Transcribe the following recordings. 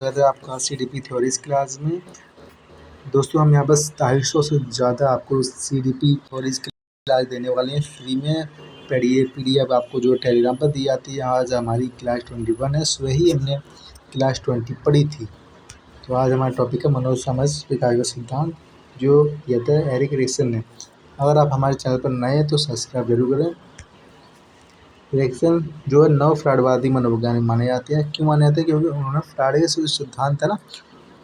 स्वागत है आपका सीडीपी थ्योरीज क्लास में। दोस्तों हम यहाँ बस 250 से ज़्यादा आपको सीडीपी थ्योरीज क्लास देने वाले हैं फ्री में। पीडीएफ आपको जो टेलीग्राम पर दी जाती है। आज हमारी क्लास 21 है, सुबह ही हमने क्लास 20 पढ़ी थी। तो आज हमारा टॉपिक है मनोसमझ विकास का सिद्धांत, जो दिया था एरिक एरिक्सन ने। अगर आप हमारे चैनल पर नए हैं तो सब्सक्राइब जरूर करें। एरिक्सन जो है नव फ्राडवादी मनोवैज्ञानिक माने जाते हैं। क्यों माने जाते हैं? क्योंकि उन्होंने फ्राड के सिद्धांत है ना,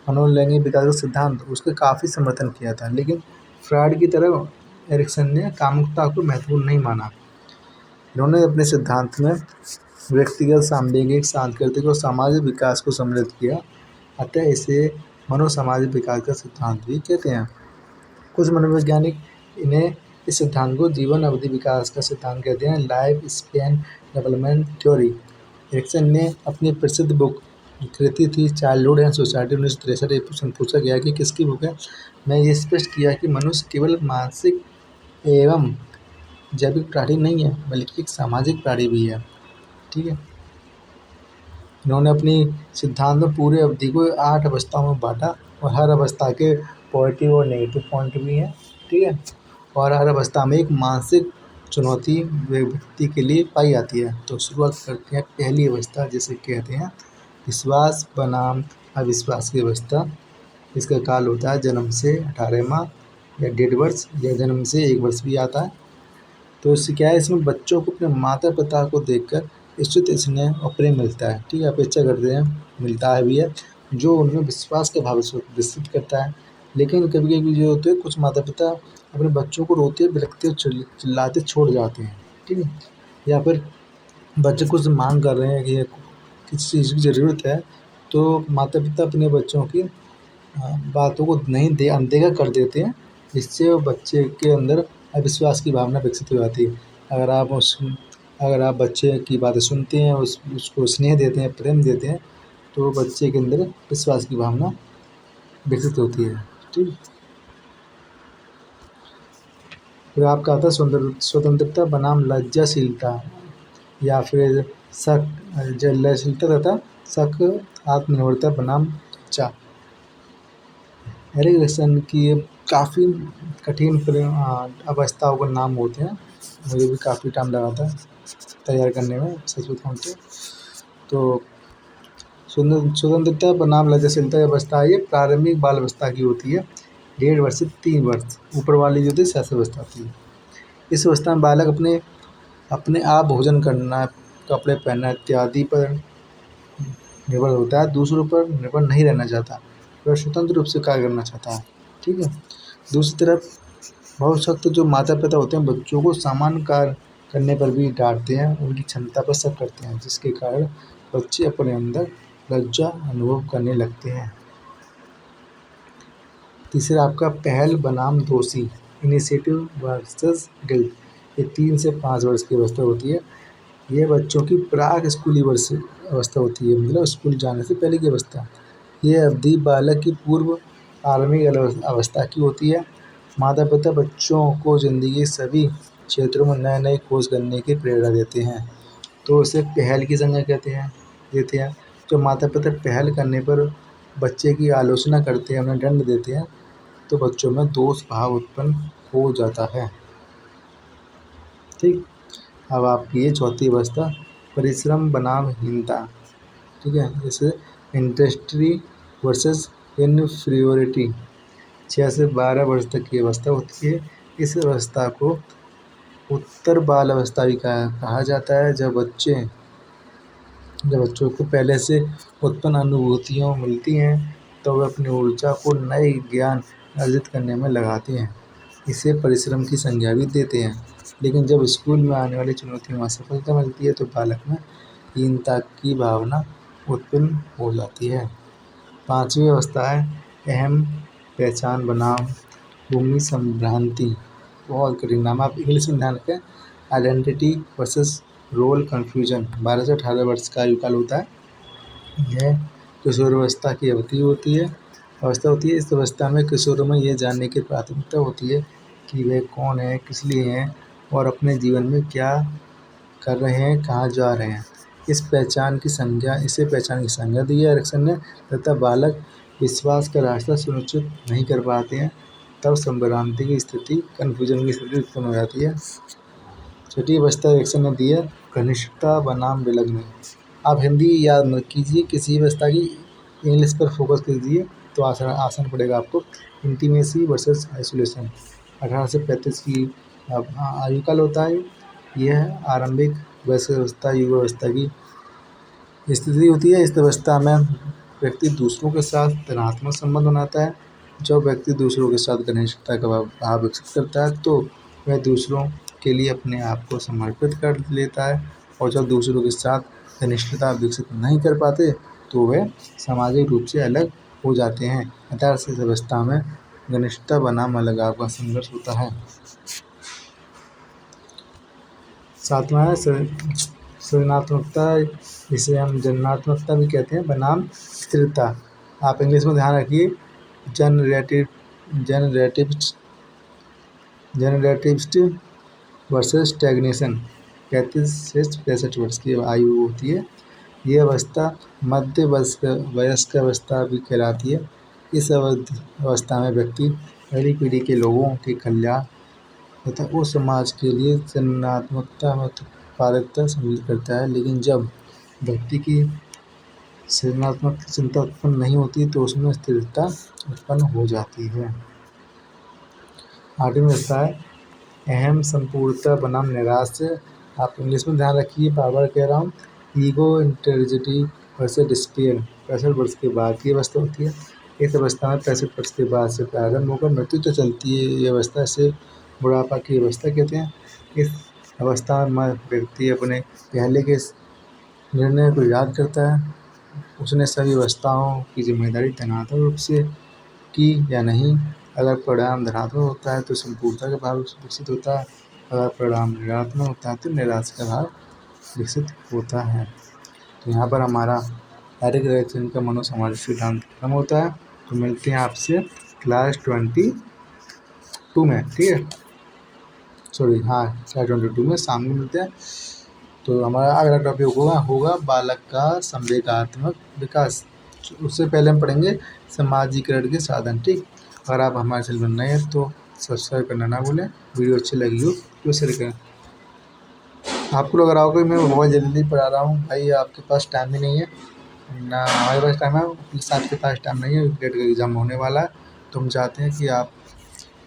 मनोलैंगिक विकास का सिद्धांत, उसका काफ़ी समर्थन किया था। लेकिन फ्राड की तरह एरिक्सन ने कामुकता को महत्वपूर्ण नहीं माना। इन्होंने अपने सिद्धांत में व्यक्तिगत, सामूहिक, सांस्कृतिक और सामाजिक विकास को सम्मिलित किया। अतः इसे मनोसामाजिक विकास का सिद्धांत भी कहते हैं। कुछ मनोवैज्ञानिक इन्हें इस सिद्धांत को जीवन अवधि विकास का सिद्धांत कहते हैं, life span development theory. Erikson ने अपनी प्रसिद्ध बुक कृति थी चाइल्डहुड एंड सोसाइटी 1963। एक प्रश्न पूछा गया कि किसकी बुक है। मैं ये स्पष्ट किया कि मनुष्य केवल मानसिक एवं जैविक प्राणी नहीं है, बल्कि एक सामाजिक प्राणी भी है। ठीक है। इन्होंने अपनी सिद्धांत में पूरे अवधि को 8 अवस्थाओं में बांटा और हर अवस्था के पॉजिटिव और नेगेटिव पॉइंट भी हैं। ठीक है। और हर अवस्था में एक मानसिक चुनौती व्यक्ति के लिए पाई जाती है। तो शुरुआत करते हैं पहली अवस्था, जिसे कहते हैं विश्वास बनाम अविश्वास की अवस्था। इसका काल होता है जन्म से 18 माह या 1.5 वर्ष, या जन्म से 1 वर्ष भी आता है। तो इससे क्या है, इसमें बच्चों को अपने माता पिता को देखकर स्थित स्नेह और प्रेम मिलता है। ठीक है, अपेक्षा करते हैं, मिलता है भी है, जो उनमें विश्वास का भाव विकसित करता है। लेकिन कभी कभी जो होते हैं, कुछ माता पिता अपने बच्चों को रोते बिलखते और चिल्लाते छोड़ जाते हैं। ठीक है। या फिर बच्चे कुछ मांग कर रहे हैं कि किसी चीज़ की ज़रूरत है, तो माता पिता अपने बच्चों की बातों को नहीं अनदेखा कर देते हैं, जिससे वो बच्चे के अंदर अविश्वास की भावना विकसित हो जाती है। अगर आप बच्चे की बातें सुनते हैं, उसको स्नेह देते हैं, प्रेम देते हैं, तो बच्चे के अंदर विश्वास की भावना विकसित होती है। ठीक। फिर आपका आता है स्वतंत्रता बनाम लज्जाशीलता, या फिर शक, लज्जाशीलता तथा शक, आत्मनिर्भरता बनाम इच्छा। एरिक्सन की काफ़ी कठिन अवस्थाओं के नाम होते हैं। मुझे भी काफ़ी टाइम लगा था तैयार करने में, सच बताऊँ तो स्वतंत्रता बनाम लज्जाशीलता अवस्था ये प्रारंभिक बाल अवस्था की होती है, 1.5 वर्ष से 3 वर्ष। ऊपर वाली जो होती है शैशव अवस्था होती है। इस अवस्था में बालक अपने आप भोजन करना, कपड़े पहनना इत्यादि पर निर्भर होता है, दूसरों पर निर्भर नहीं रहना चाहता, वह स्वतंत्र रूप से कार्य करना चाहता है। ठीक है। दूसरी तरफ बहुत सख्त जो माता पिता होते हैं, बच्चों को सामान्य कार्य करने पर भी डांटते हैं, उनकी क्षमता पर शक करते हैं, जिसके कारण बच्चे अपने अंदर लज्जा अनुभव करने लगते हैं। तीसरा आपका पहल बनाम दोषी, इनिशिएटिव वर्सेस गिल्ट। ये 3 से 5 वर्ष की अवस्था होती है। यह बच्चों की प्राक स्कूली वर्ष अवस्था होती है, मतलब स्कूल जाने से पहले की अवस्था। यह अवधि बालक की पूर्व प्रारंभिक अवस्था की होती है। माता पिता बच्चों को ज़िंदगी के सभी क्षेत्रों में नए नए खोज करने की प्रेरणा देते हैं, तो इसे पहल की संज्ञा देते हैं। जो माता पिता पहल करने पर बच्चे की आलोचना करते हैं, उन्हें दंड देते हैं, तो बच्चों में दोष भाव उत्पन्न हो जाता है। ठीक। अब आपकी ये चौथी अवस्था परिश्रम बनाम हीनता। ठीक है। जैसे इंडस्ट्री वर्सेस इनफीरियोरिटी, 6 से 12 वर्ष तक की अवस्था होती है। इस अवस्था को उत्तर बाल अवस्था भी कहा जाता है, जब बच्चों को पहले से उत्पन्न अनुभूतियाँ मिलती हैं, तो वे अपनी ऊर्जा को नए ज्ञान अर्जित करने में लगाते हैं। इसे परिश्रम की संज्ञा भी देते हैं। लेकिन जब स्कूल में आने वाली चुनौतियों में असफलता मिलती है, तो बालक में हीनता की भावना उत्पन्न हो जाती है। 5वीं अवस्था है अहम पहचान बनाम भूमि संभ्रांति। बहुत कठिन नाम, आप इंग्लिश में ध्यान रखें। Identity versus role confusion. 12 से 18 वर्ष का आयुकाल होता है। यह किशोरावस्था की अवधि होती है। इस अवस्था में किशोरों में ये जानने की प्राथमिकता होती है कि वे कौन है, किस लिए हैं, और अपने जीवन में क्या कर रहे हैं, कहाँ जा रहे हैं। इसे पहचान की संज्ञा दी है एरिक्सन ने, तथा बालक विश्वास का रास्ता सुनिश्चित नहीं कर पाते हैं, तब संभ्रांति की स्थिति, कन्फ्यूजन की स्थिति उत्पन्न हो जाती है। छठी अवस्था एरिक्सन ने दी है घनिष्ठता बनाम विलग्न। आप हिंदी याद मत कीजिए, किसी अवस्था की इंग्लिश पर फोकस कीजिए तो आसान पड़ेगा आपको। Intimacy versus isolation. 18 से 35 की आयु काल होता है। यह आरंभिक वयस्क अवस्था, युवा अवस्था की स्थिति होती है। इस अवस्था में व्यक्ति दूसरों के साथ धनात्मक संबंध बनाता है। जब व्यक्ति दूसरों के साथ घनिष्ठता का भाव विकसित करता है तो वह दूसरों के लिए अपने आप को समर्पित कर लेता है, और जब दूसरों के साथ घनिष्ठता विकसित नहीं कर पाते तो वे सामाजिक रूप से अलग हो जाते हैं। अतः इस अवस्था में घनिष्ठता बनाम अलगाव का संघर्ष होता है। सातवां है सृजनात्मकता, जिसे हम जननात्मकता भी कहते हैं, बनाम स्थिरता। आप इंग्लिश में ध्यान रखिए, जनरेटिविस्ट वर्सेस स्टैग्नेशन। 35 से 65 वर्ष की आयु होती है। ये अवस्था मध्य वयस्क अवस्था भी कहलाती है। इस अवस्था में व्यक्ति पहली पीढ़ी के लोगों के कल्याण तथा उस समाज के लिए सृजनात्मकता में उत्पादकता सम्मिलित करता है। लेकिन जब व्यक्ति की सृजनात्मक चिंता उत्पन्न नहीं होती तो उसमें स्थिरता उत्पन्न हो जाती है। आठवीं अवस्था है अहम संपूर्णता बनाम निराश। आप इंग्लिश में ध्यान रखिए, बार बार कह रहा हूँ। Ego integrity versus despair. 65 वर्ष के बाद की अवस्था होती है। इस अवस्था में 65 वर्ष के बाद से प्रारंभ होकर मृत्यु तो चलती है। ये अवस्था से बुढ़ापा की अवस्था कहते हैं। इस अवस्था में व्यक्ति अपने पहले के निर्णय को याद करता है। उसने सभी अवस्थाओं की जिम्मेदारी धनात्मक रूप से की या नहीं। अगर परिणाम धनात्मक होता है तो संपूर्णता का भाव विकसित होता है, अगर परिणाम ऋणात्मक होता है तो निराशा का भाव विकसित होता है। तो यहाँ पर हमारा एरिक एरिक्सन का मनोसामाजिक सिद्धांत खत्म होता है। तो मिलते हैं आपसे क्लास 22 में, ठीक है, सॉरी हाँ, क्लास 22 में शाम में मिलते हैं। तो हमारा अगला टॉपिक होगा बालक का संवेगात्मक विकास। उससे पहले हम पढ़ेंगे समाजीकरण के साधन, ठीक। अगर आप हमारे चैनल पर नए हैं तो सब्सक्राइब करना ना भूलें। वीडियो अच्छी लगी हो तो शेयर करें। आपको लग रहा होगा कि मैं बहुत जल्दी पढ़ा रहा हूँ, भाई आपके पास टाइम ही नहीं है ना, हमारे पास टाइम है, प्लीज़ आपके पास टाइम नहीं है, ग्रेड का एग्ज़ाम होने वाला है। तो हम चाहते हैं कि आप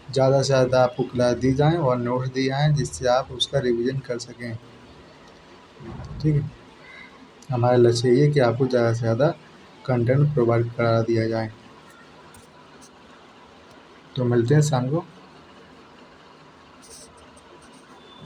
ज़्यादा से ज़्यादा आपको क्लास दी जाएँ और नोट्स दिए जाएँ, जिससे आप उसका रिवीजन कर सकें, ठीक है। हमारा लक्ष्य ये है कि आपको ज़्यादा से ज़्यादा कंटेंट प्रोवाइड करा दिया जाए। तो मिलते हैं शाम को।